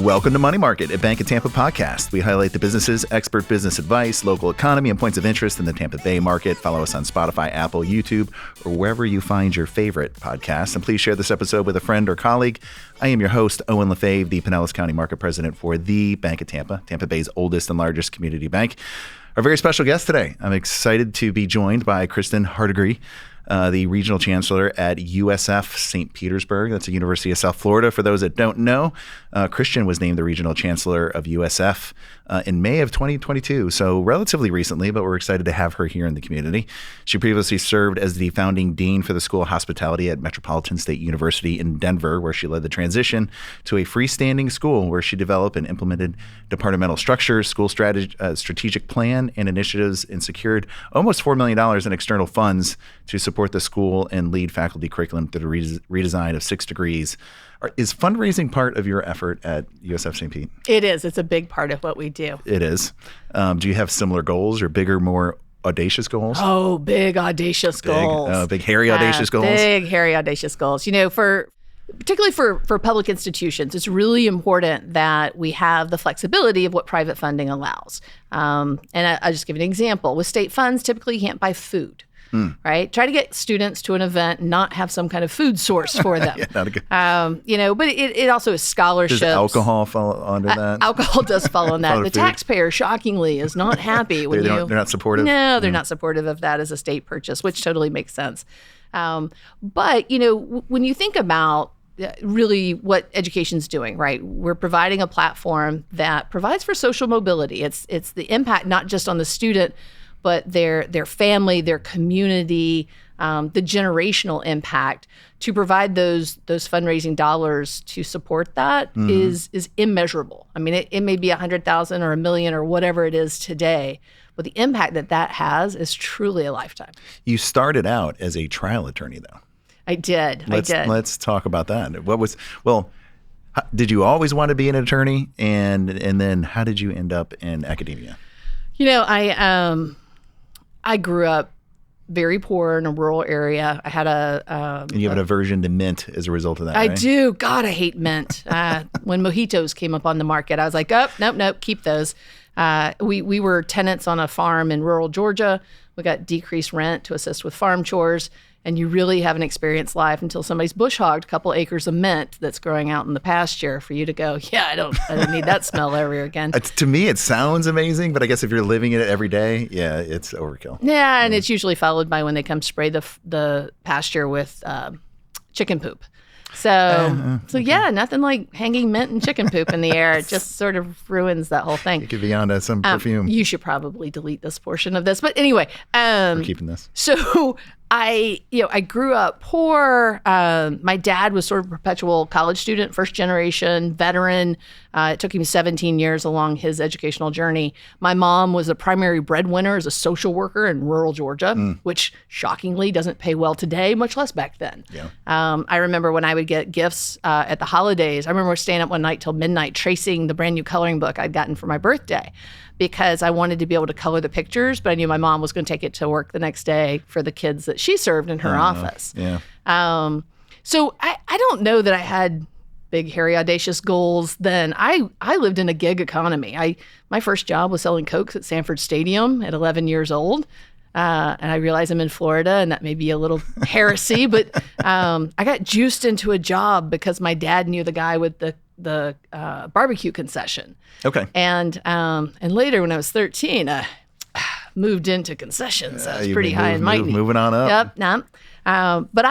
Welcome to Money Market, a Bank of Tampa podcast. We highlight the businesses, expert business advice, local economy, and points of interest in the Tampa Bay market. Follow us on Spotify, Apple, YouTube, or wherever you find your favorite podcasts. And please share this episode with a friend or colleague. I am your host, Owen LaFave, the Pinellas County Market President for the Bank of Tampa, Tampa Bay's oldest and largest community bank. Our very special guest today, I'm excited to be joined by Kristen Hardigree, the Regional Chancellor at USF St. Peterburg. That's the University of South Florida. For those that don't know, Kristen was named the Regional Chancellor of USF in May of 2022, so relatively recently, but we're excited to have her here in the community. She previously served as the founding dean for the School of Hospitality at Metropolitan State University in Denver, where she led the transition to a freestanding school where she developed and implemented departmental structures, school strategic plan, and initiatives, and secured almost $4 million in external funds to support the school and lead faculty curriculum through the redesign of 6 degrees. Is fundraising part of your effort at USF St. Pete? It is. It's a big part of what we do. It is. Do you have similar goals or bigger, more audacious goals? Oh, big, audacious goals. Big, hairy, audacious goals? Big, hairy, audacious goals. You know, particularly for public institutions, it's really important that we have the flexibility of what private funding allows. And I'll just give you an example. With state funds, typically you can't buy food. Right? Try to get students to an event and not have some kind of food source for them. Yeah, not a good. But it also is scholarships. Does alcohol fall under that? Alcohol does fall on that. The taxpayer, shockingly, is not happy when they're not supportive? No, they're not supportive of that as a state purchase, which totally makes sense. But, when you think about really what education's doing, right? We're providing a platform that provides for social mobility. It's the impact not just on the student, but their family, their community, the generational impact to provide those fundraising dollars to support that is immeasurable. I mean, it may be 100,000 or $1 million or whatever it is today, but the impact that has is truly a lifetime. You started out as a trial attorney, though. I did. Let's talk about that. Did you always want to be an attorney, and then how did you end up in academia? I grew up very poor in a rural area. I had and you have an aversion to mint as a result of that, I right? do. God, I hate mint. When mojitos came up on the market, I was like, oh, nope, keep those. We were tenants on a farm in rural Georgia. We got decreased rent to assist with farm chores. And you really haven't experienced life until somebody's bush hogged a couple acres of mint that's growing out in the pasture for you to go, yeah, I don't need that smell ever again. To me, it sounds amazing, but I guess if you're living in it every day, yeah, it's overkill. Yeah, and it's usually followed by when they come spray the pasture with chicken poop. So yeah, nothing like hanging mint and chicken poop in the air. It just sort of ruins that whole thing. It could be on some perfume. You should probably delete this portion of this. But anyway. We're keeping this. So I grew up poor. My dad was sort of a perpetual college student, first generation veteran. It took him 17 years along his educational journey. My mom was a primary breadwinner as a social worker in rural Georgia, which shockingly doesn't pay well today, much less back then. Yeah. I remember when I would get gifts at the holidays. I remember staying up one night till midnight tracing the brand new coloring book I'd gotten for my birthday, because I wanted to be able to color the pictures, but I knew my mom was going to take it to work the next day for the kids that she served in her office. Yeah. So I don't know that I had big, hairy, audacious goals then. I lived in a gig economy. My first job was selling Cokes at Sanford Stadium at 11 years old. And I realize I'm in Florida, and that may be a little heresy, but I got juiced into a job because my dad knew the guy with the barbecue concession. Okay. And later when I was 13, moved into concessions. I was pretty high and mighty. Moving on up. Yep. But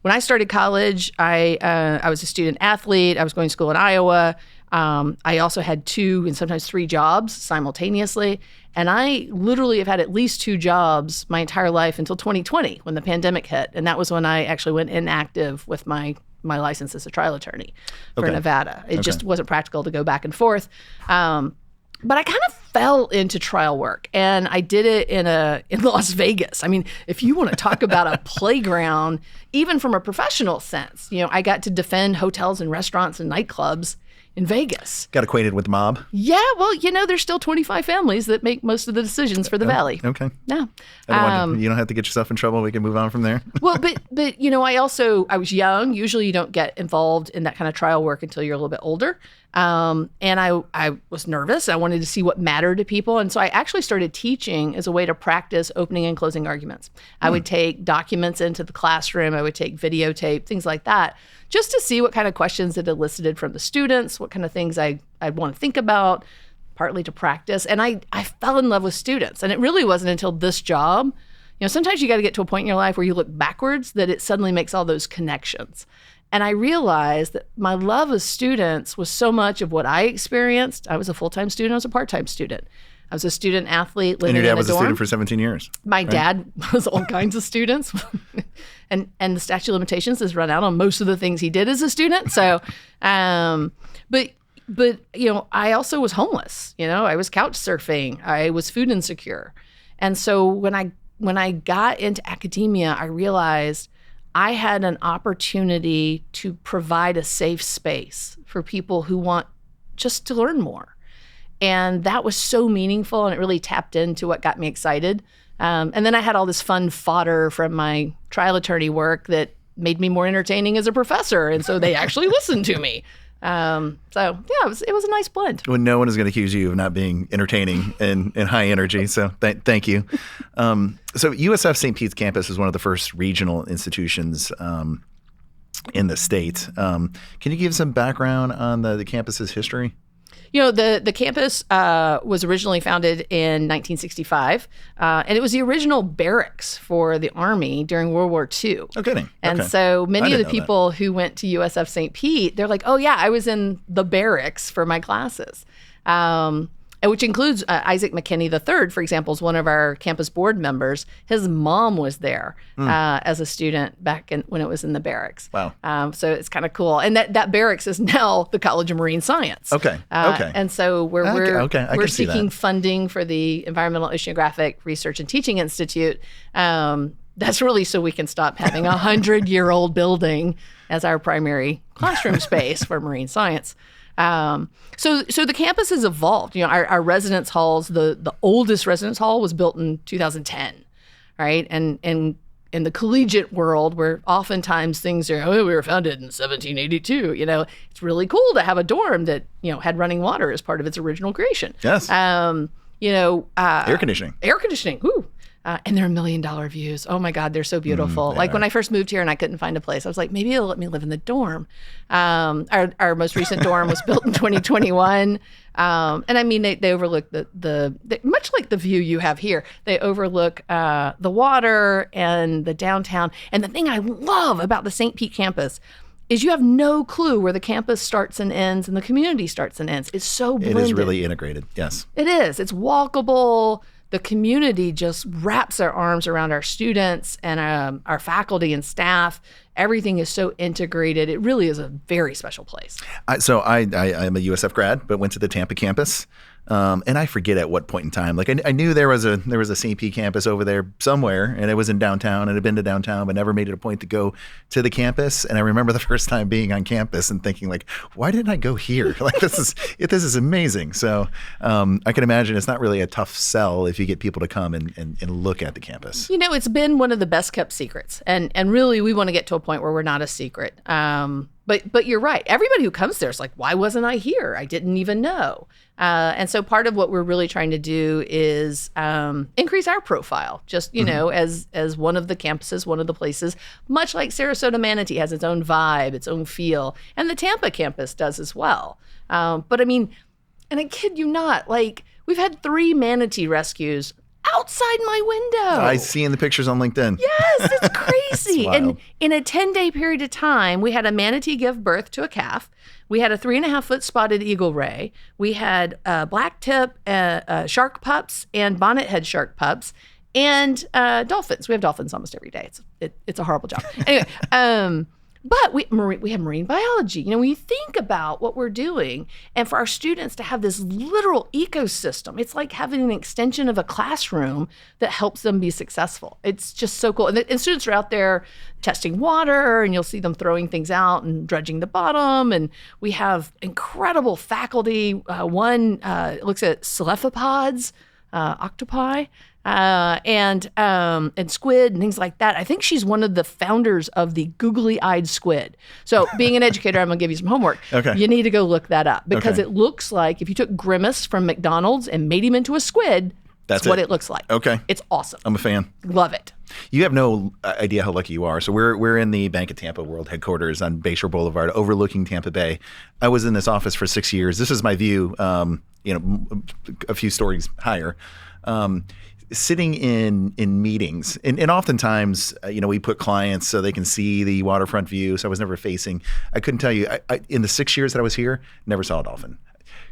when I started college, I was a student athlete. I was going to school in Iowa. I also had 2 and sometimes 3 jobs simultaneously. And I literally have had at least 2 jobs my entire life until 2020 when the pandemic hit. And that was when I actually went inactive with my license as a trial attorney for Nevada. It just wasn't practical to go back and forth. But I kind of fell into trial work, and I did it in Las Vegas. I mean, if you want to talk about a playground, even from a professional sense, I got to defend hotels and restaurants and nightclubs in Vegas. Got acquainted with the mob? Yeah, well, there's still 25 families that make most of the decisions for the Valley. Okay. Yeah. You don't have to get yourself in trouble. We can move on from there. Well, but I was young. Usually you don't get involved in that kind of trial work until you're a little bit older. And I was nervous. I wanted to see what mattered to people. And so I actually started teaching as a way to practice opening and closing arguments. I would take documents into the classroom. I would take videotape, things like that, just to see what kind of questions it elicited from the students, what kind of things I'd want to think about, partly to practice. And I fell in love with students. And it really wasn't until this job. Sometimes you got to get to a point in your life where you look backwards that it suddenly makes all those connections. And I realized that my love of students was so much of what I experienced. I was a full-time student. I was a part-time student. I was a student athlete living in a dorm. And your dad was a student for 17 years. My dad was all kinds of students. and the statute of limitations has run out on most of the things he did as a student. So, but I also was homeless. I was couch surfing. I was food insecure. And so when I got into academia, I realized I had an opportunity to provide a safe space for people who want just to learn more. And that was so meaningful, and it really tapped into what got me excited. And then I had all this fun fodder from my trial attorney work that made me more entertaining as a professor. And so they actually listened to me. It was a nice blend. Well, no one is going to accuse you of not being entertaining and high energy. So thank you. So USF St. Pete's campus is one of the first regional institutions in the state. Can you give some background on the campus's history? The campus was originally founded in 1965, and it was the original barracks for the Army during World War II. Oh, kidding. And Okay. so many of the people who went to USF St. Pete, they're like, oh, yeah, I was in the barracks for my classes. Which includes Isaac McKinney III, for example, is one of our campus board members. His mom was there as a student back when it was in the barracks. Wow. So it's kind of cool. And that barracks is now the College of Marine Science. Okay. And so we're seeking that. funding for the Environmental Oceanographic Research and Teaching Institute. That's really so we can stop having a 100-year-old building as our primary classroom space for marine science. So the campus has evolved. Our residence halls, the oldest residence hall was built in 2010, right? And in the collegiate world, where oftentimes things are, we were founded in 1782. It's really cool to have a dorm that had running water as part of its original creation. Yes. Air conditioning. Air conditioning. Whoo. And they're $1 million views. Oh my God, they're so beautiful. When I first moved here and I couldn't find a place, I was like, maybe they'll let me live in the dorm. Our most recent dorm was built in 2021. And I mean, they overlook the much like the view you have here, they overlook the water and the downtown. And the thing I love about the St. Pete campus is you have no clue where the campus starts and ends and the community starts and ends. It's so blended. It is really integrated. Yes. It is. It's walkable. The community just wraps their arms around our students and our faculty and staff. Everything is so integrated. It really is a very special place. I'm a USF grad, but went to the Tampa campus. And I forget at what point in time. Like I knew there was a St. Pete campus over there somewhere, and it was in downtown, and had been to downtown, but never made it a point to go to the campus. And I remember the first time being on campus and thinking, like, why didn't I go here? Like this is amazing. So I can imagine it's not really a tough sell if you get people to come and look at the campus. It's been one of the best kept secrets, and really we want to get to a point where we're not a secret. But you're right. Everybody who comes there is like, why wasn't I here? I didn't even know. And so part of what we're really trying to do is increase our profile, just, as one of the campuses, one of the places, much like Sarasota Manatee has its own vibe, its own feel, and the Tampa campus does as well. But I mean, and I kid you not, like we've had 3 manatee rescues outside my window. I see in the pictures on LinkedIn. Yes, it's crazy. It's and in a 10-day period of time, we had a manatee give birth to a calf. We had a 3.5-foot spotted eagle ray. We had black tip shark pups and bonnethead shark pups and dolphins. We have dolphins almost every day. It's a horrible job. Anyway, but we have marine biology. When you think about what we're doing, and for our students to have this literal ecosystem, it's like having an extension of a classroom that helps them be successful. It's just so cool. And students are out there testing water, and you'll see them throwing things out and dredging the bottom. And we have incredible faculty. One looks at cephalopods, octopi. and squid and things like that. I think she's one of the founders of the googly-eyed squid. So being an educator, I'm going to give you some homework. Okay. You need to go look that up because Okay. it looks like if you took Grimace from McDonald's and made him into a squid, that's what it looks like. Okay. It's awesome. I'm a fan. Love it. You have no idea how lucky you are. So we're in the Bank of Tampa World headquarters on Bayshore Boulevard, overlooking Tampa Bay. I was in this office for 6 years. This is my view, a few stories higher. Sitting in meetings, and oftentimes, we put clients so they can see the waterfront view. So I was never facing. I couldn't tell you. I in the 6 years that I was here, never saw a dolphin.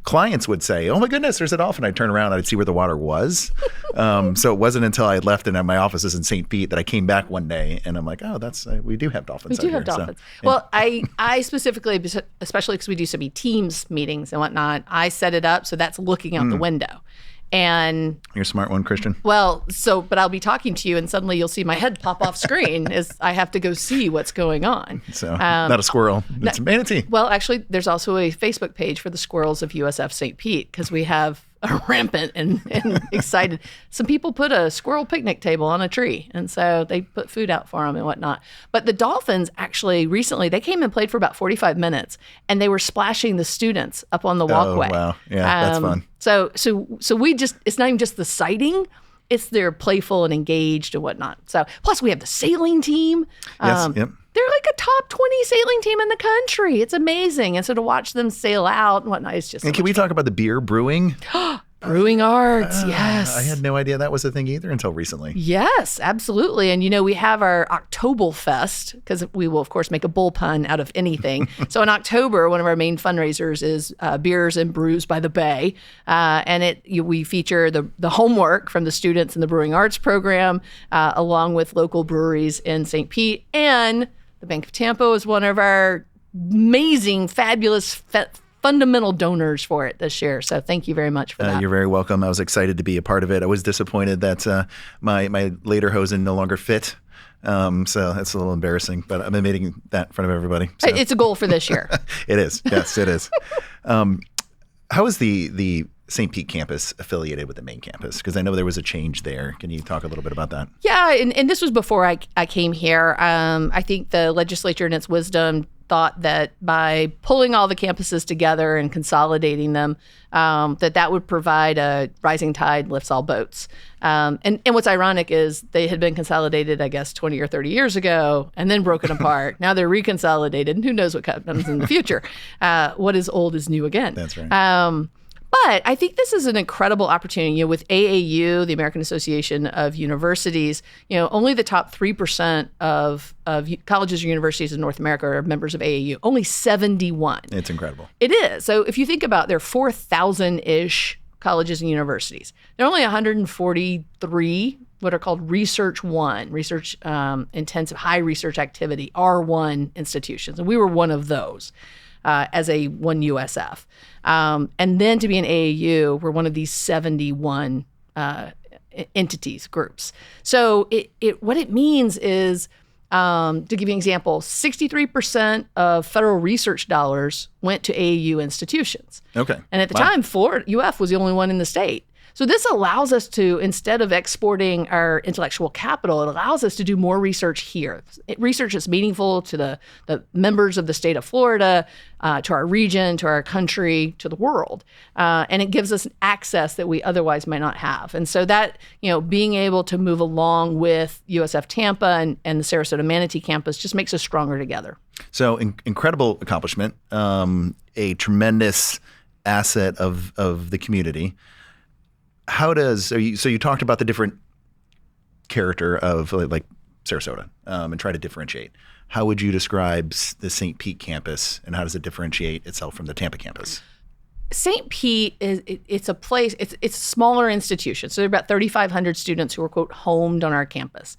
Clients would say, "Oh my goodness, there's a dolphin." I'd turn around, I'd see where the water was. So it wasn't until I had left and my office is in St. Pete that I came back one day and I'm like, "Oh, that's we do have dolphins." We do have dolphins. Well, I specifically, especially because we do so many Teams meetings and whatnot, I set it up so that's looking out the window. And you're a smart one, Christian. Well, but I'll be talking to you and suddenly you'll see my head pop off screen as I have to go see what's going on. So not a squirrel, it's a manatee. Well, actually, there's also a Facebook page for the squirrels of USF St. Pete because we have a rampant and excited. Some people put a squirrel picnic table on a tree, and so they put food out for them and whatnot. But the dolphins actually recently, they came and played for about 45 minutes, and they were splashing the students up on the walkway. Oh, wow. Yeah, that's fun. So we just, it's not even just the sighting, it's they're playful and engaged and whatnot. So plus we have the sailing team. Yes, yep. They're like a top 20 sailing team in the country. It's amazing. And so to watch them sail out and whatnot, it's just And can we talk about the beer brewing? Brewing arts, yes. I had no idea that was a thing either until recently. Yes, absolutely. And, we have our Oktoberfest, because we will, of course, make a bull pun out of anything. So in October, one of our main fundraisers is Beers and Brews by the Bay. And we feature the homework from the students in the Brewing Arts program, along with local breweries in St. Pete. And the Bank of Tampa is one of our amazing, fabulous fundamental donors for it this year. So thank you very much for that. You're very welcome. I was excited to be a part of it. I was disappointed that my lederhosen no longer fit. So that's a little embarrassing, but I'm admitting that in front of everybody. So. It's a goal for this year. It is. Yes, it is. How is the St. Pete campus affiliated with the main campus? Because I know there was a change there. Can you talk a little bit about that? Yeah, and this was before I came here. I think the legislature in its wisdom thought that by pulling all the campuses together and consolidating them, that would provide a rising tide lifts all boats. And what's ironic is they had been consolidated, I guess, 20 or 30 years ago and then broken apart. Now they're reconsolidated, and who knows what comes in the future. What is old is new again. That's right. But I think this is an incredible opportunity. With AAU, the American Association of Universities, only the top 3% of colleges or universities in North America are members of AAU. Only 71. It's incredible. It is. So if you think about, there are 4,000-ish colleges and universities. There are only 143 what are called Research One, research intensive, high research activity, R1 institutions. And we were one of those. As a one USF. And then to be an AAU, we're one of these 71 entities, groups. So what it means is, to give you an example, 63% of federal research dollars went to AAU institutions. Okay. And at the time, UF was the only one in the state. So this allows us to, instead of exporting our intellectual capital, it allows us to do more research here. Research is meaningful to the members of the state of Florida, to our region, to our country, to the world. And it gives us access that we otherwise might not have. And so that, being able to move along with USF Tampa and the Sarasota Manatee campus just makes us stronger together. So incredible accomplishment, a tremendous asset of the community. So you talked about the different character of like Sarasota and try to differentiate. How would you describe the St. Pete campus, and how does it differentiate itself from the Tampa campus? St. Pete it's a place, it's a smaller institution. So there are about 3,500 students who are, quote, homed on our campus.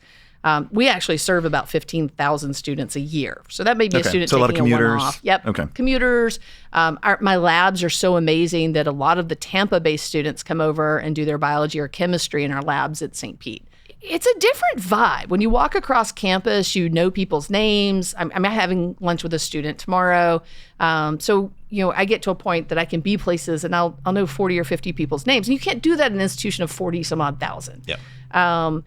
We actually serve about 15,000 students a year. So that may be a student so taking a lot of commuters. one-off. Yep. Okay. Commuters. My labs are so amazing that a lot of the Tampa-based students come over and do their biology or chemistry in our labs at St. Pete. It's a different vibe. When you walk across campus, you know people's names. I'm having lunch with a student tomorrow. So I get to a point that I can be places and I'll know 40 or 50 people's names. And you can't do that in an institution of 40 some odd thousand. Yeah.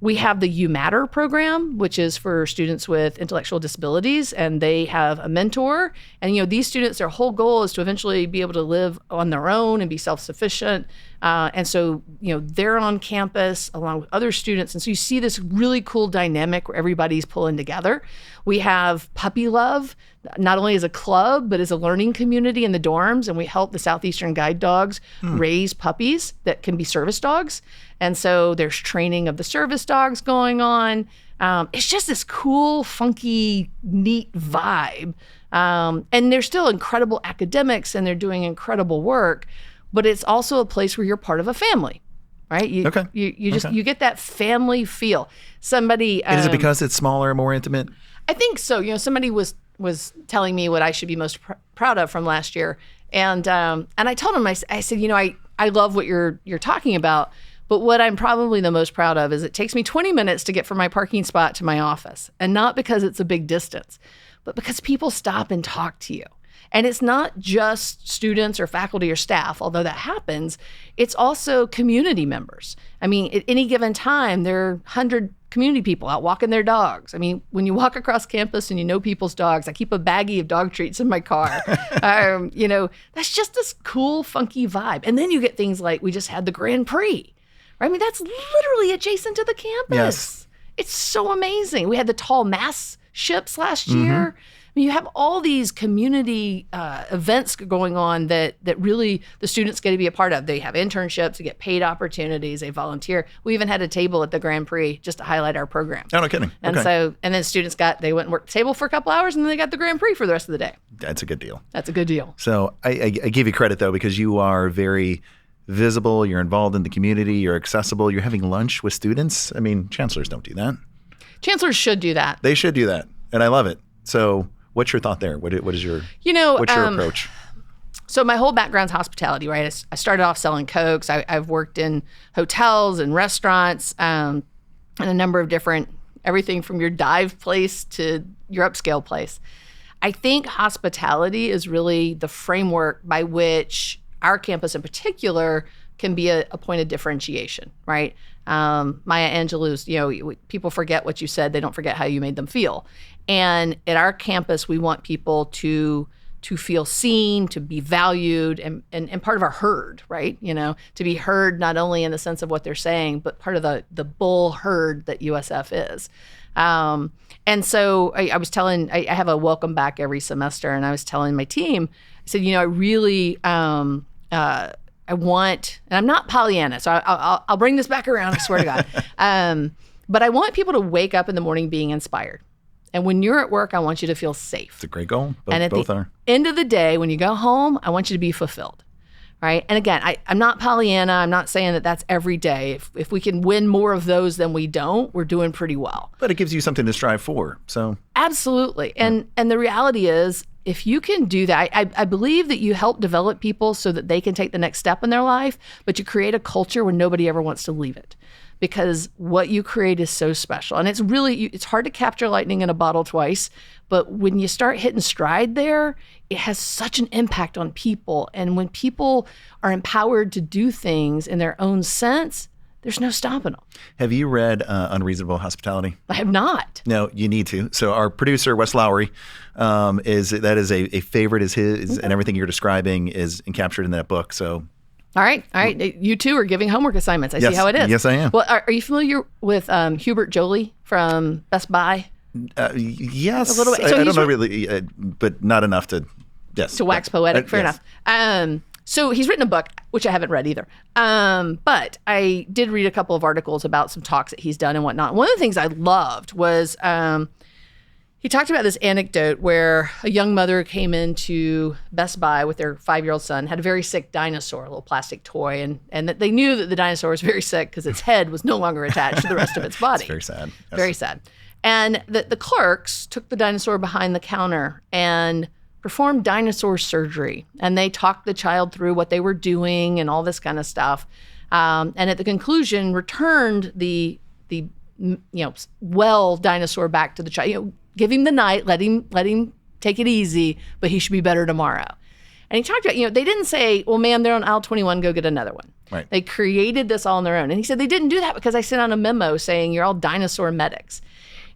We have the You Matter program, which is for students with intellectual disabilities, and they have a mentor. And, these students, their whole goal is to eventually be able to live on their own and be self-sufficient. And so, they're on campus along with other students. And so you see this really cool dynamic where everybody's pulling together. We have Puppy Love, not only as a club, but as a learning community in the dorms. And we help the Southeastern Guide Dogs raise puppies that can be service dogs. And so there's training of the service dogs going on. It's just this cool, funky, neat vibe. And they're still incredible academics and they're doing incredible work, but it's also a place where you're part of a family, right? You get that family feel. Somebody is it because it's smaller, more intimate? I think so. Somebody was telling me what I should be most proud of from last year, and I told him, I said, I love what you're talking about. But what I'm probably the most proud of is it takes me 20 minutes to get from my parking spot to my office. And not because it's a big distance, but because people stop and talk to you. And it's not just students or faculty or staff, although that happens. It's also community members. I mean, at any given time, there are 100 community people out walking their dogs. I mean, when you walk across campus and you know people's dogs, I keep a baggie of dog treats in my car. That's just this cool, funky vibe. And then you get things like we just had the Grand Prix. I mean, that's literally adjacent to the campus. Yes. It's so amazing. We had the tall mass ships last year. I mean, you have all these community events going on that really the students get to be a part of. They have internships, they get paid opportunities, they volunteer. We even had a table at the Grand Prix just to highlight our program. Oh, no kidding. And then students they went and worked the table for a couple hours and then they got the Grand Prix for the rest of the day. That's a good deal. That's a good deal. So I give you credit, though, because you are very visible, you're involved in the community, you're accessible, you're having lunch with students. I mean, chancellors don't do that. Chancellors should do that. They should do that. And I love it. So what's your thought there? What is your, what's your approach? So my whole background's hospitality, right? I started off selling Cokes. I've worked in hotels and restaurants and a number of different, everything from your dive place to your upscale place. I think hospitality is really the framework by which our campus in particular can be a point of differentiation, right? Maya Angelou's, people forget what you said, they don't forget how you made them feel. And at our campus, we want people to feel seen, to be valued, and part of our herd, right? To be heard not only in the sense of what they're saying, but part of the bull herd that USF is. And so I was telling, I have a welcome back every semester, and I was telling my team, I said, I really, I want, and I'm not Pollyanna, so I'll bring this back around, I swear to God. But I want people to wake up in the morning being inspired. And when you're at work, I want you to feel safe. It's a great goal. And at both the are. end of the day, when you go home, I want you to be fulfilled, right? And again, I'm not Pollyanna. I'm not saying that that's every day. If we can win more of those than we don't, we're doing pretty well. But it gives you something to strive for. So absolutely. And the reality is, if you can do that, I believe that you help develop people so that they can take the next step in their life, but you create a culture where nobody ever wants to leave it. Because what you create is so special. And it's hard to capture lightning in a bottle twice, but when you start hitting stride there, it has such an impact on people. And when people are empowered to do things in their own sense, there's no stopping them. Have you read Unreasonable Hospitality? I have not. No, you need to. So our producer, Wes Lowry, is a favorite is his, and everything you're describing is captured in that book. So. All right. You two are giving homework assignments. I see how it is. Yes, I am. Well, are you familiar with Hubert Joly from Best Buy? Yes. A little bit. So I don't know really, but not enough to, yes. To wax poetic. Fair enough. So he's written a book, which I haven't read either. But I did read a couple of articles about some talks that he's done and whatnot. One of the things I loved was he talked about this anecdote where a young mother came into Best Buy with their 5-year-old son, had a very sick dinosaur, a little plastic toy, and that they knew that the dinosaur was very sick because its head was no longer attached to the rest of its body. It's very sad. Yes. Very sad. And the clerks took the dinosaur behind the counter and performed dinosaur surgery. And they talked the child through what they were doing and all this kind of stuff. And at the conclusion, returned the well dinosaur back to the child. Give him the night, let him take it easy, but he should be better tomorrow. And he talked about, they didn't say, well, ma'am, they're on aisle 21, go get another one. Right. They created this all on their own. And he said they didn't do that because I sent out a memo saying you're all dinosaur medics.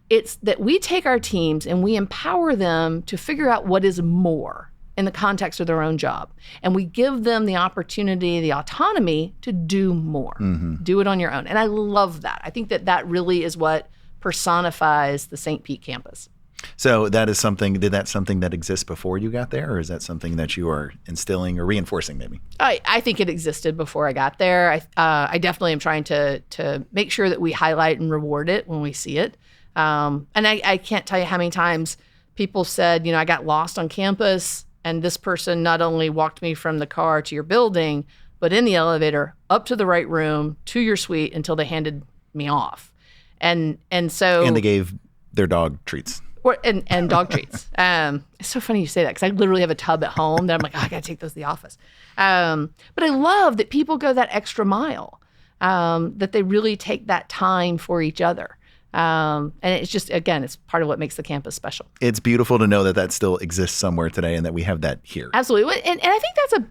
It's that we take our teams and we empower them to figure out what is more in the context of their own job. And we give them the opportunity, the autonomy to do more, do it on your own. And I love that. I think that really is what personifies the St. Pete campus. So did that something that exists before you got there, or is that something that you are instilling or reinforcing maybe? I think it existed before I got there. I definitely am trying to make sure that we highlight and reward it when we see it. And I can't tell you how many times people said, I got lost on campus and this person not only walked me from the car to your building, but in the elevator up to the right room to your suite until they handed me off. And they gave their dog treats. And dog treats. It's so funny you say that because I literally have a tub at home that I'm like, I got to take those to the office. But I love that people go that extra mile, that they really take that time for each other. And it's just, again, it's part of what makes the campus special. It's beautiful to know that still exists somewhere today and that we have that here. Absolutely. And I think that's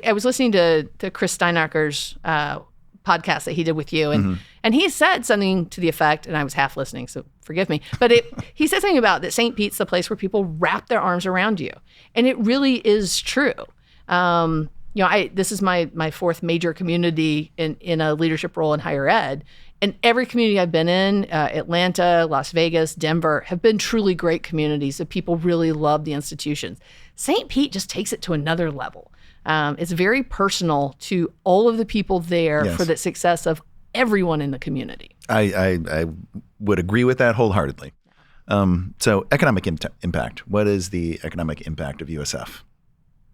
I was listening to Chris Steinacker's podcast that he did with you. And he said something to the effect, and I was half listening, so forgive me, but he said something about that St. Pete's the place where people wrap their arms around you. And it really is true. This is my fourth major community in a leadership role in higher ed. And every community I've been in, Atlanta, Las Vegas, Denver, have been truly great communities that people really love the institutions. St. Pete just takes it to another level. It's very personal to all of the people there for the success of everyone in the community. I would agree with that wholeheartedly. So economic impact. What is the economic impact of USF?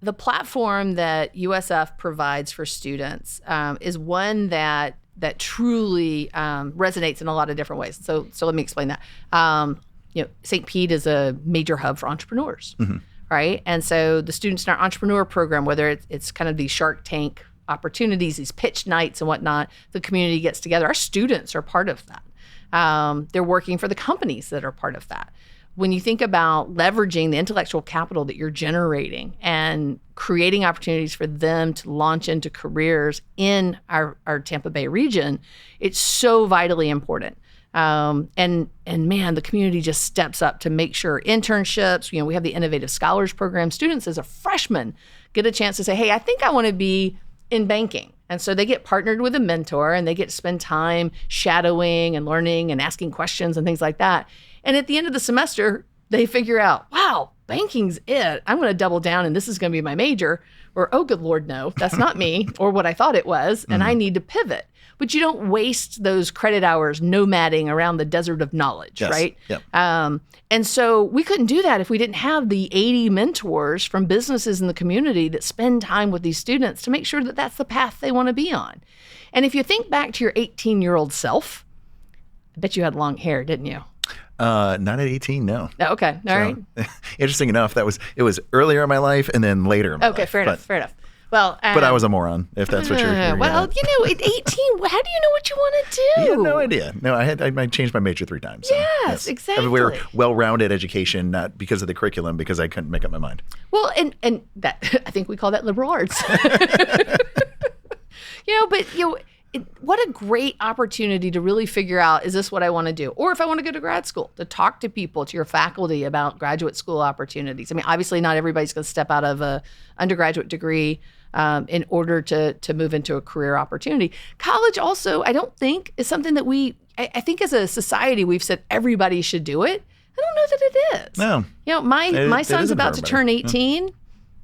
The platform that USF provides for students is one that truly resonates in a lot of different ways. So let me explain that. St. Pete is a major hub for entrepreneurs. Right? And so the students in our entrepreneur program, whether it's kind of these Shark Tank opportunities, these pitch nights and whatnot, the community gets together. Our students are part of that. They're working for the companies that are part of that. When you think about leveraging the intellectual capital that you're generating and creating opportunities for them to launch into careers in our Tampa Bay region, it's so vitally important. And man, the community just steps up to make sure internships, we have the Innovative Scholars Program. Students as a freshman get a chance to say, hey, I think I want to be in banking. And so they get partnered with a mentor and they get to spend time shadowing and learning and asking questions and things like that. And at the end of the semester, they figure out, wow, banking's it. I'm going to double down and this is going to be my major. Or, oh, good Lord, no, that's not me, or what I thought it was, and I need to pivot. But you don't waste those credit hours nomading around the desert of knowledge, right? Yep. And so we couldn't do that if we didn't have the 80 mentors from businesses in the community that spend time with these students to make sure that that's the path they want to be on. And if you think back to your 18-year-old self, I bet you had long hair, didn't you? Not at 18, no. Okay, all right. Interesting enough, it was earlier in my life and then later in my life. Okay, fair enough. Well, but I was a moron, if that's what you're well, at 18, how do you know what you want to do? You had no idea. No, I changed my major 3 times. So, yes, exactly. We were well-rounded education, not because of the curriculum, because I couldn't make up my mind. Well, and that I think we call that liberal arts. What a great opportunity to really figure out, is this what I want to do? Or if I want to go to grad school, to talk to people, to your faculty about graduate school opportunities. I mean, obviously not everybody's going to step out of a undergraduate degree in order to move into a career opportunity. College also, I don't think, is something that I think as a society, we've said everybody should do it. I don't know that it is. No. My son's about to turn 18.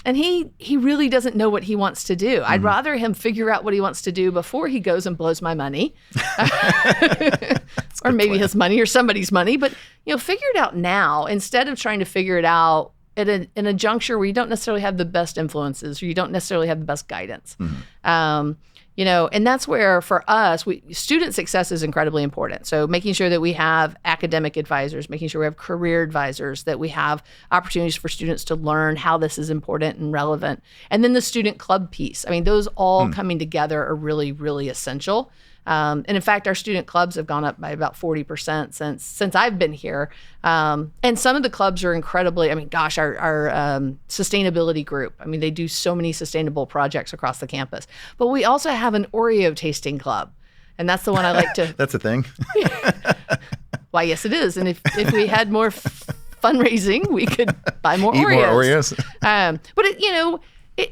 And he really doesn't know what he wants to do. I'd rather him figure out what he wants to do before he goes and blows my money. Or maybe his money or somebody's money. But, figure it out now instead of trying to figure it out in a juncture where you don't necessarily have the best influences or you don't necessarily have the best guidance. And that's where, for us, student success is incredibly important. So making sure that we have academic advisors, making sure we have career advisors, that we have opportunities for students to learn how this is important and relevant. And then the student club piece. I mean, those all coming together are really, really essential. And in fact, our student clubs have gone up by about 40% since I've been here. And some of the clubs are incredibly, our sustainability group. They do so many sustainable projects across the campus. But we also have an Oreo tasting club. And that's the one I like to. That's a thing? Why, yes, it is. And if we had more fundraising, we could buy more Eat Oreos. More Oreos. But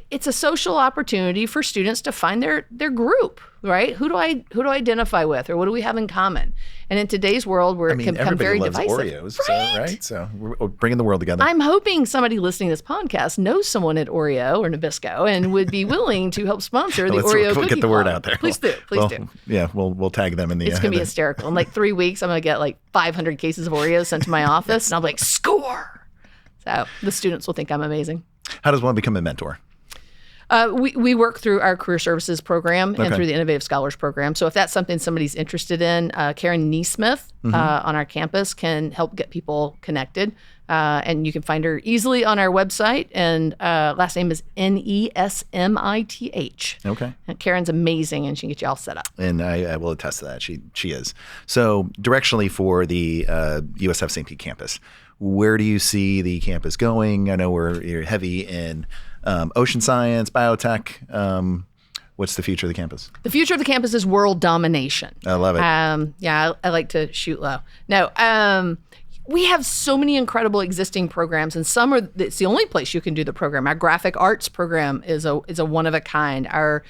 it's a social opportunity for students to find their group, right? Who do I identify with, or what do we have in common? And in today's world, where it can become very divisive, Oreos, right? So we're bringing the world together. I'm hoping somebody listening to this podcast knows someone at Oreo or Nabisco and would be willing to help sponsor the Oreo Cookie We'll get the word Club. out there. Please do. Yeah, we'll tag them in the. It's gonna be hysterical. In like 3 weeks, I'm gonna get like 500 cases of Oreos sent to my office, and I'll be like, score. So the students will think I'm amazing. How does one become a mentor? We work through our career services program and through the Innovative Scholars program. So if that's something somebody's interested in, Karen Neesmith on our campus can help get people connected. And you can find her easily on our website. And last name is Nesmith. Okay. And Karen's amazing, and she can get you all set up. And I will attest to that. She is. So directionally for the USF St. Pete campus, where do you see the campus going? I know you're heavy in ocean science, biotech. What's the future of the campus? The future of the campus is world domination. I love it. I like to shoot low. No, we have so many incredible existing programs, and it's the only place you can do the program. Our graphic arts program is a one of a kind. Our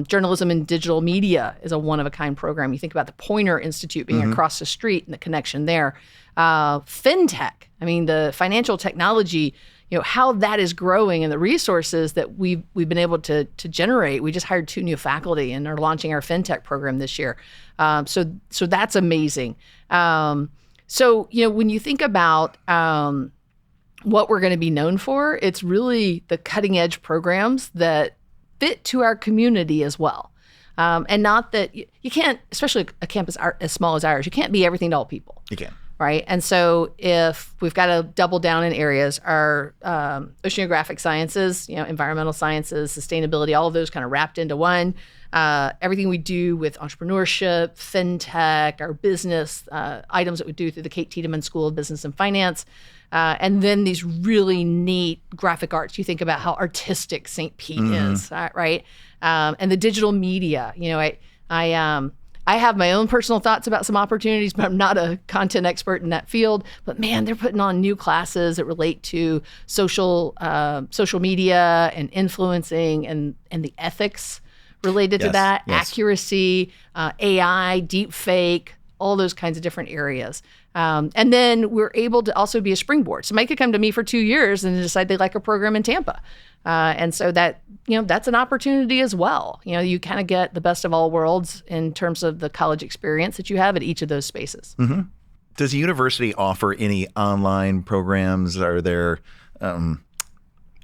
journalism and digital media is a one of a kind program. You think about the Poynter Institute being across the street and the connection there. FinTech, the financial technology, how that is growing and the resources that we've been able to generate. We just hired 2 new faculty and are launching our FinTech program this year. So that's amazing. So when you think about what we're going to be known for, it's really the cutting edge programs that fit to our community as well. And not that you can't, especially a campus as small as ours, you can't be everything to all people. You can. Right. And so if we've got to double down in areas, our oceanographic sciences, environmental sciences, sustainability, all of those kind of wrapped into one. Everything we do with entrepreneurship, FinTech, our business items that we do through the Kate Tiedemann School of Business and Finance. And then these really neat graphic arts. You think about how artistic St. Pete is, right? And the digital media. I have my own personal thoughts about some opportunities, but I'm not a content expert in that field. But man, they're putting on new classes that relate to social media and influencing and the ethics related to that, accuracy, AI, deep fake, all those kinds of different areas. And then we're able to also be a springboard. Somebody could come to me for 2 years and decide they like a program in Tampa. And so that, that's an opportunity as well. You kind of get the best of all worlds in terms of the college experience that you have at each of those spaces. Mm-hmm. Does the university offer any online programs? Are there, is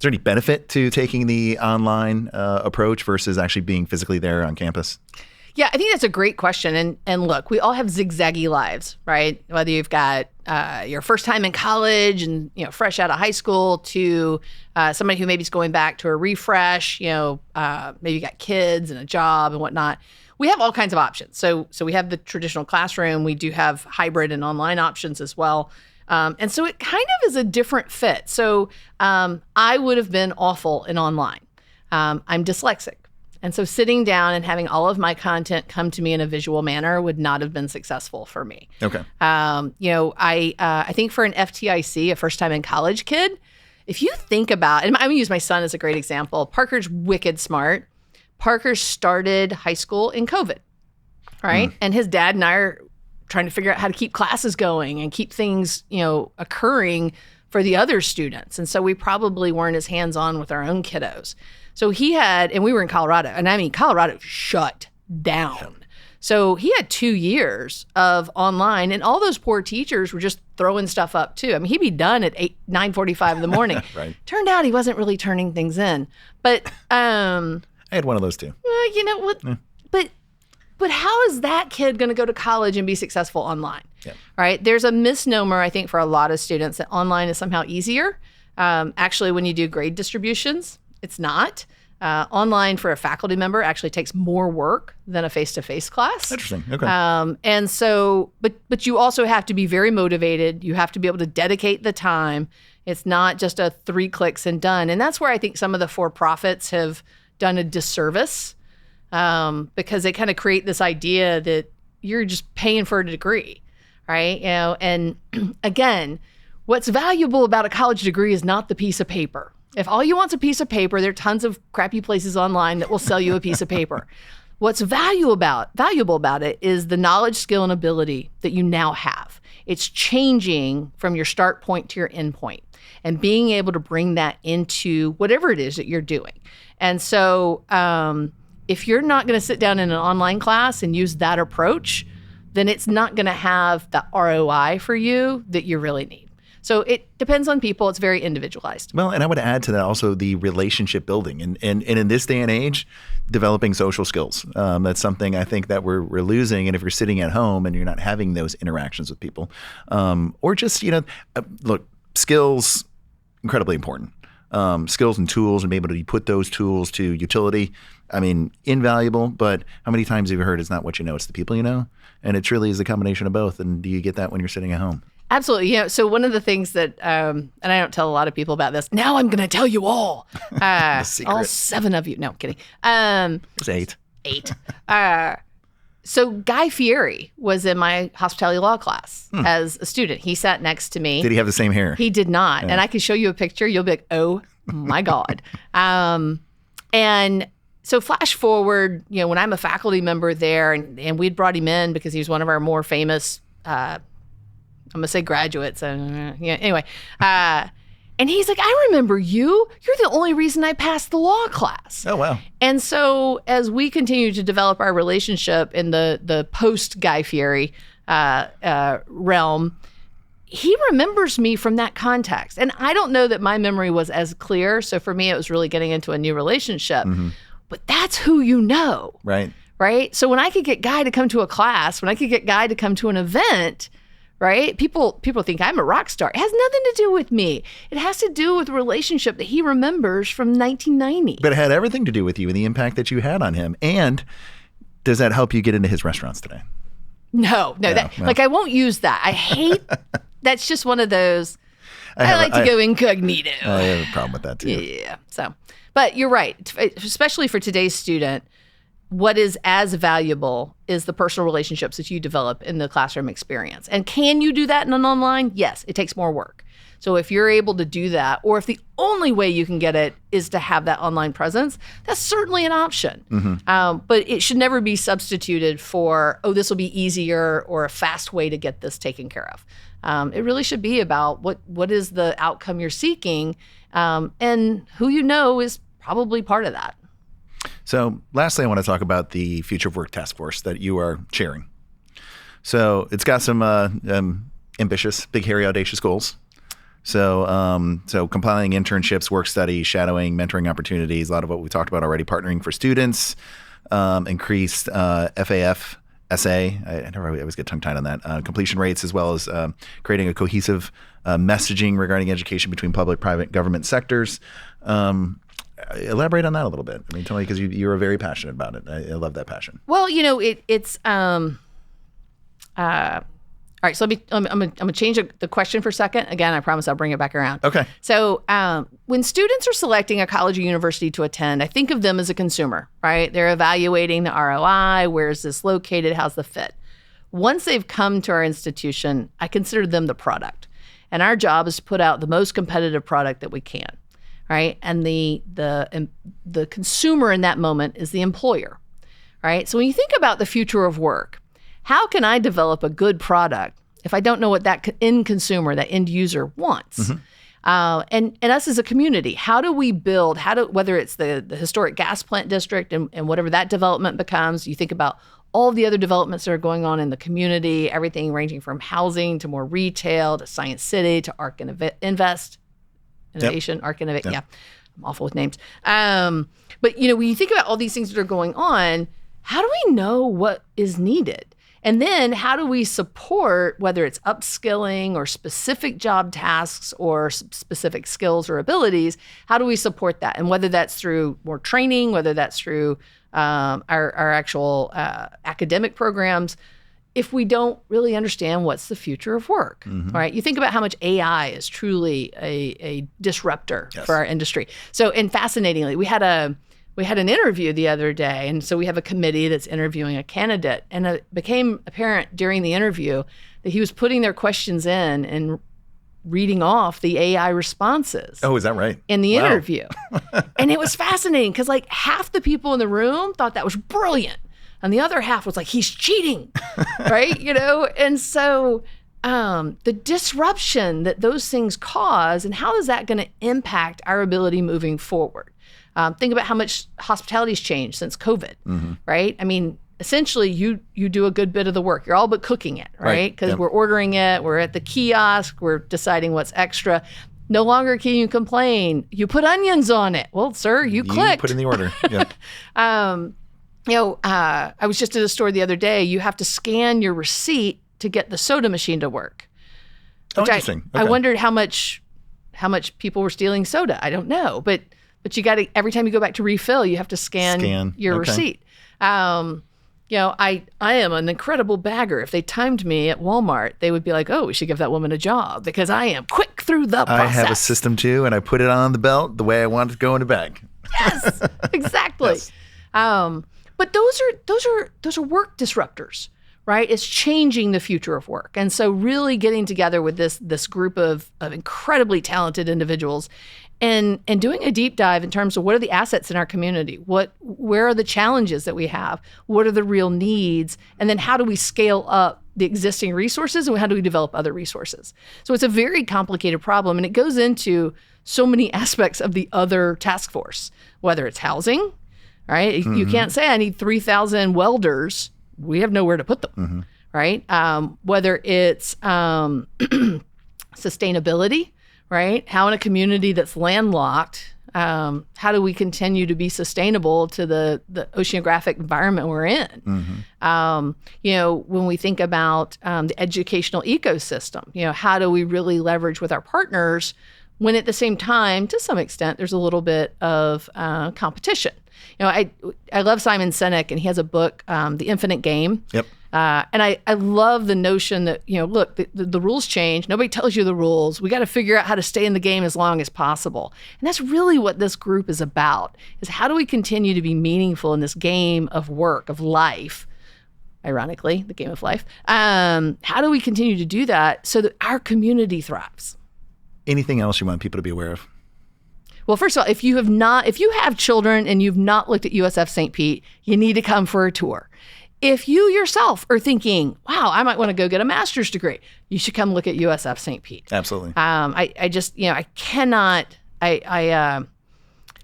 there any benefit to taking the online approach versus actually being physically there on campus? Yeah, I think that's a great question. And look, we all have zigzaggy lives, right? Whether you've got your first time in college and, fresh out of high school to somebody who maybe is going back to a refresh, maybe you got kids and a job and whatnot. We have all kinds of options. So we have the traditional classroom. We do have hybrid and online options as well. And so it kind of is a different fit. So I would have been awful in online. I'm dyslexic. And so sitting down and having all of my content come to me in a visual manner would not have been successful for me. Okay. I think for an FTIC, a first time in college kid, if you think about, and I'm going to use my son as a great example. Parker's wicked smart. Parker started high school in COVID, right? And his dad and I are trying to figure out how to keep classes going and keep things, occurring for the other students. And so we probably weren't as hands-on with our own kiddos. So and we were in Colorado, and Colorado shut down. So he had 2 years of online, and all those poor teachers were just throwing stuff up too. He'd be done at 9:45 in the morning. Right. Turned out he wasn't really turning things in. But I had one of those too. You know what? Yeah. But how is that kid going to go to college and be successful online? Yeah. Right? There's a misnomer, I think, for a lot of students that online is somehow easier. Actually, when you do grade distributions, it's not. Online for a faculty member actually takes more work than a face-to-face class. Interesting. Okay. And so, but you also have to be very motivated. You have to be able to dedicate the time. It's not just a 3 clicks and done. And that's where I think some of the for-profits have done a disservice, because they kind of create this idea that you're just paying for a degree, right? And again, what's valuable about a college degree is not the piece of paper. If all you want is a piece of paper, there are tons of crappy places online that will sell you a piece of paper. What's valuable about it is the knowledge, skill, and ability that you now have. It's changing from your start point to your end point and being able to bring that into whatever it is that you're doing. And so if you're not going to sit down in an online class and use that approach, then it's not going to have the ROI for you that you really need. So it depends on people. It's very individualized. Well, and I would add to that also the relationship building. And in this day and age, developing social skills. That's something I think that we're losing. And if you're sitting at home and you're not having those interactions with people, or just, look, skills, incredibly important. Skills and tools, and being able to put those tools to utility. I mean, invaluable, but how many times have you heard it's not what you know, it's the people you know? And it truly is a combination of both. And do you get that when you're sitting at home? Absolutely. So one of the things that, and I don't tell a lot of people about this, now I'm going to tell you all. All 7 of you. No, I'm kidding. It's 8. 8. So Guy Fieri was in my hospitality law class as a student. He sat next to me. Did he have the same hair? He did not. Yeah. And I can show you a picture. You'll be like, oh my God. And so flash forward, when I'm a faculty member there, and we'd brought him in because he was one of our more famous, I'm going to say graduates. Anyway. And he's like, I remember you. You're the only reason I passed the law class. Oh, wow. And so as we continue to develop our relationship in the post-Guy Fieri realm, he remembers me from that context. And I don't know that my memory was as clear. So for me, it was really getting into a new relationship. Mm-hmm. But that's who you know. Right. Right? So when I could get Guy to come to a class, when I could get Guy to come to an event, right? People think I'm a rock star. It has nothing to do with me. It has to do with the relationship that he remembers from 1990. But it had everything to do with you and the impact that you had on him. And does that help you get into his restaurants today? No. I won't use that. I hate, that's just one of those, I like to go incognito. I have a problem with that too. Yeah. So, but you're right. Especially for today's student, what is as valuable is the personal relationships that you develop in the classroom experience. And can you do that in an online? Yes, it takes more work. So if you're able to do that, or if the only way you can get it is to have that online presence, that's certainly an option. Mm-hmm. But it should never be substituted for, this will be easier or a fast way to get this taken care of. It really should be about what is the outcome you're seeking, and who you know is probably part of that. So lastly, I want to talk about the Future of Work Task Force that you are chairing. So it's got some ambitious, big, hairy, audacious goals. So compiling internships, work study, shadowing, mentoring opportunities, a lot of what we talked about already, partnering for students, increased FAF, SA, I always get tongue-tied on that, completion rates, as well as creating a cohesive messaging regarding education between public, private, government sectors. Elaborate on that a little bit. I mean, tell me, because you're very passionate about it. I love that passion. Well, it's all right. So I'm gonna change the question for a second. Again, I promise I'll bring it back around. Okay. So when students are selecting a college or university to attend, I think of them as a consumer, right? They're evaluating the ROI. Where is this located? How's the fit? Once they've come to our institution, I consider them the product, and our job is to put out the most competitive product that we can. Right. And the consumer in that moment is the employer. Right. So when you think about the future of work, how can I develop a good product if I don't know what that end consumer, that end user wants? Mm-hmm. And us as a community, how do we build, whether it's the historic gas plant district and whatever that development becomes, you think about all the other developments that are going on in the community, everything ranging from housing to more retail to Science City to Arc Invest. Innovation, Arc Innovate. Yep. Yeah, I'm awful with names. But when you think about all these things that are going on, how do we know what is needed? And then how do we support, whether it's upskilling or specific job tasks or specific skills or abilities, how do we support that? And whether that's through more training, whether that's through our actual academic programs, if we don't really understand what's the future of work, right? You think about how much AI is truly a disruptor for our industry. So, and fascinatingly, we had an interview the other day, and so we have a committee that's interviewing a candidate, and it became apparent during the interview that he was putting their questions in and reading off the AI responses. Oh, is that right? In the interview. And it was fascinating because like half the people in the room thought that was brilliant. And the other half was like, he's cheating, right? And so the disruption that those things cause, and how is that going to impact our ability moving forward? Think about how much hospitality's changed since COVID, right? I mean, essentially, you do a good bit of the work. You're all but cooking it, right? Because we're ordering it, we're at the kiosk, we're deciding what's extra. No longer can you complain. You put onions on it. Well, sir, you clicked. Put in the order. I was just at a store the other day. You have to scan your receipt to get the soda machine to work. Interesting. I wondered how much people were stealing soda. I don't know, but you got to, every time you go back to refill, you have to scan your receipt. I am an incredible bagger. If they timed me at Walmart, they would be like, "Oh, we should give that woman a job because I am quick through the process." I have a system too, and I put it on the belt the way I want it to go in the bag. Yes, exactly. Yes. But those are work disruptors, right? It's changing the future of work. And so really getting together with this group of incredibly talented individuals and doing a deep dive in terms of what are the assets in our community? Where are the challenges that we have? What are the real needs? And then how do we scale up the existing resources and how do we develop other resources? So it's a very complicated problem, and it goes into so many aspects of the other task force, whether it's housing, right? You can't say I need 3,000 welders. We have nowhere to put them, right? Whether it's sustainability, right? How in a community that's landlocked, how do we continue to be sustainable to the oceanographic environment we're in? When we think about the educational ecosystem, how do we really leverage with our partners when at the same time, to some extent, there's a little bit of competition. I love Simon Sinek, and he has a book, The Infinite Game. Yep. And I love the notion that, look, the rules change. Nobody tells you the rules. We got to figure out how to stay in the game as long as possible. And that's really what this group is about, is how do we continue to be meaningful in this game of work, of life, ironically, the game of life. How do we continue to do that so that our community thrives? Anything else you want people to be aware of? Well, first of all, if you have children and you've not looked at USF St. Pete, you need to come for a tour. If you yourself are thinking, wow, I might want to go get a master's degree, you should come look at USF St. Pete. Absolutely.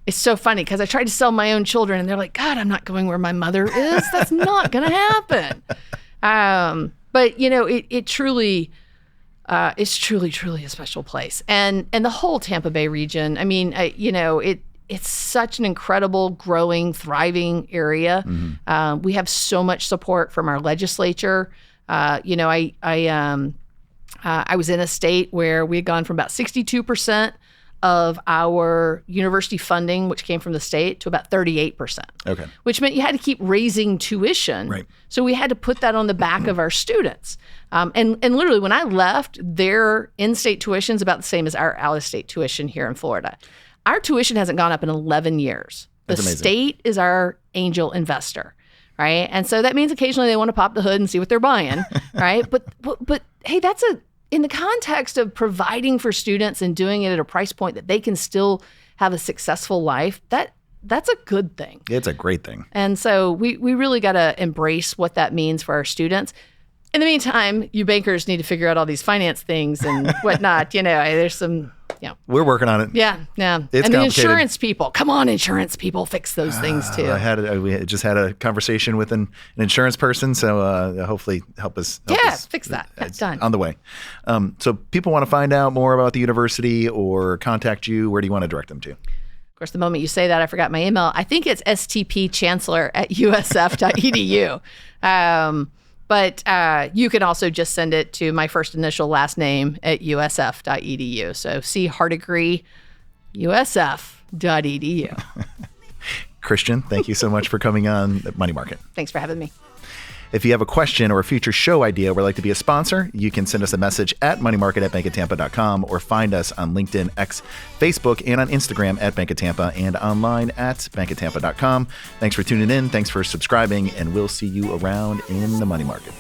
It's so funny because I tried to sell my own children and they're like, God, I'm not going where my mother is. That's not going to happen. But it truly, it's truly a special place. And the whole Tampa Bay region, I mean, it's such an incredible, growing, thriving area. We have so much support from our legislature. I was in a state where we had gone from about 62% of our university funding, which came from the state, to about 38%. Okay. Which meant you had to keep raising tuition. Right. So we had to put that on the back of our students. And literally, when I left, their in-state tuition is about the same as our out-of-state tuition here in Florida. Our tuition hasn't gone up in 11 years. The state is our angel investor, right? And so that means occasionally they want to pop the hood and see what they're buying, right? But hey, in the context of providing for students and doing it at a price point that they can still have a successful life, that's a good thing. It's a great thing. And so we really got to embrace what that means for our students. In the meantime, you bankers need to figure out all these finance things and whatnot. There's some... We're working on it. Yeah. It's and the insurance people, come on, insurance people, fix those things too. We just had a conversation with an insurance person, so hopefully help us. Fix that. It's done. On the way. So people want to find out more about the university or contact you. Where do you want to direct them to? Of course, the moment you say that, I forgot my email. I think it's stpchancellor@usf.edu. But you can also just send it to my first initial last name at usf.edu. So C Hardigree, usf.edu. Christian, thank you so much for coming on Money Market. Thanks for having me. If you have a question or a future show idea or would like to be a sponsor, you can send us a message at moneymarket@bankoftampa.com or find us on LinkedIn, X, Facebook, and on Instagram at Bank of Tampa and online at bankoftampa.com. Thanks for tuning in. Thanks for subscribing, and we'll see you around in the Money Market.